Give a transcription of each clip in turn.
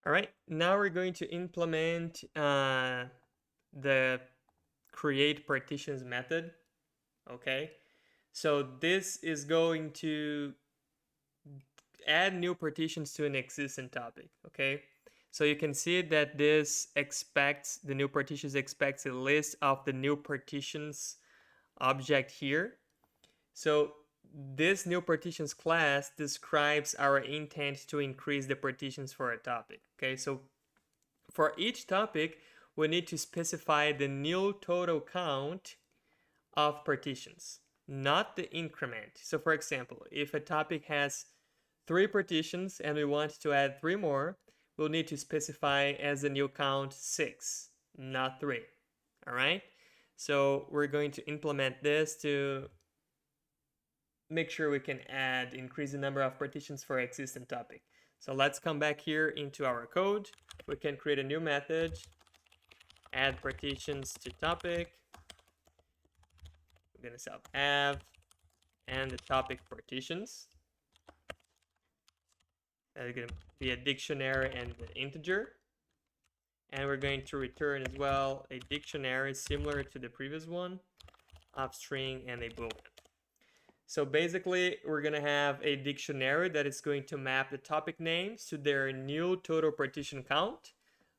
All right, now we're going to implement the create partitions method. Okay, so this is going to add new partitions to an existing topic. Okay, so you can see that this expects, the new partitions expects a list of the new partitions object here. So this new partitions class describes our intent to increase the partitions for a topic. Okay, so for each topic, we need to specify the new total count of partitions, not the increment. So for example, if a topic has 3 partitions and we want to add 3 more, we'll need to specify as a new count 6, not 3. All right? So we're going to implement this to make sure we can increase the number of partitions for existing topic. So let's come back here into our code. We can create a new method, add partitions to topic. We're gonna set have and the topic partitions. That's gonna be a dictionary and an integer. And we're going to return as well a dictionary similar to the previous one, of string and a boolean. So basically, we're going to have a dictionary that is going to map the topic names to their new total partition count,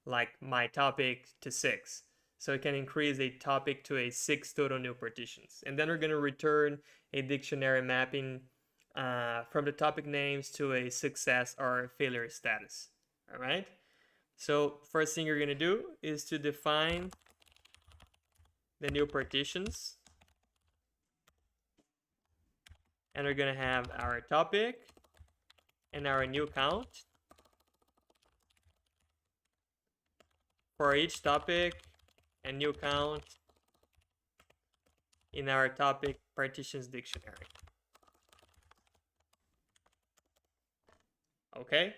like my topic to 6. So it can increase a topic to a 6 total new partitions. And then we're going to return a dictionary mapping from the topic names to a success or failure status. All right. So first thing you're going to do is to define the new partitions. And we're going to have our topic and our new count. For each topic and new count in our topic partitions dictionary. Okay.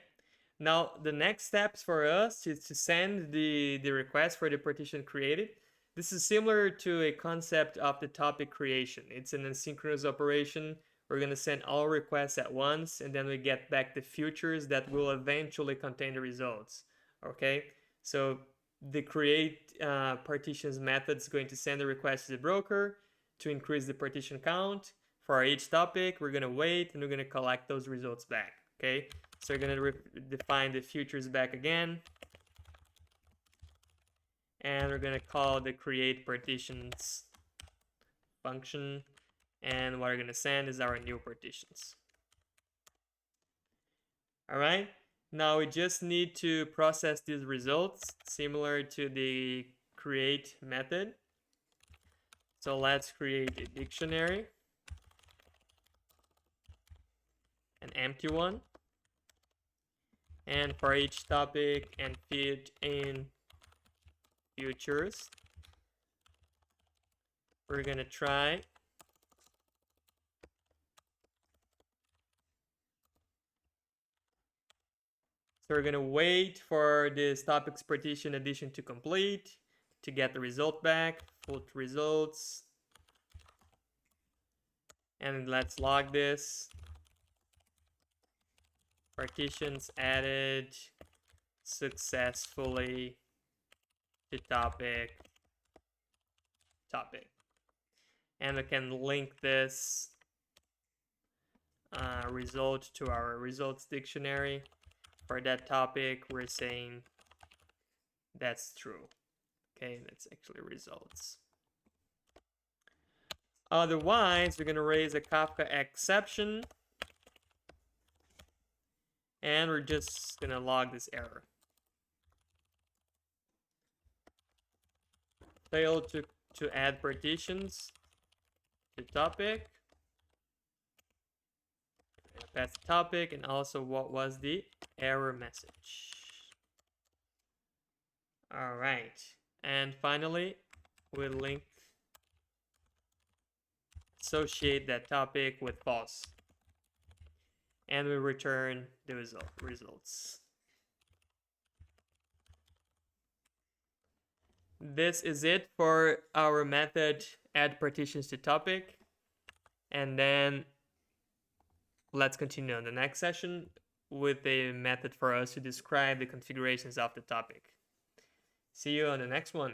Now, the next steps for us is to send the request for the partition created. This is similar to a concept of the topic creation. It's an asynchronous operation. We're going to send all requests at once, and then we get back the futures that will eventually contain the results. Okay, so the create partitions method is going to send the request to the broker to increase the partition count. For each topic, we're going to wait, and we're going to collect those results back. Okay, so we're going to define the futures back again. And we're going to call the create partitions function. And what we're going to send is our new partitions. All right. Now we just need to process these results similar to the create method. So let's create a dictionary, an empty one. And for each topic and feed in futures, we're going to try So we're going to wait for this topics partition addition to complete to get the result back, full results. And let's log this. Partitions added successfully to topic. And we can link this result to our results dictionary. For that topic, we're saying that's true. Okay, that's actually results. Otherwise, we're going to raise a Kafka exception. And we're just going to log this error. Failed to add partitions to topic. That's the topic, and also what was the error message. All right, and finally, we'll link associate that topic with false, and we return the results. This is it for our method add partitions to topic, and then let's continue on the next session. with a method for us to describe the configurations of the topic. See you on the next one.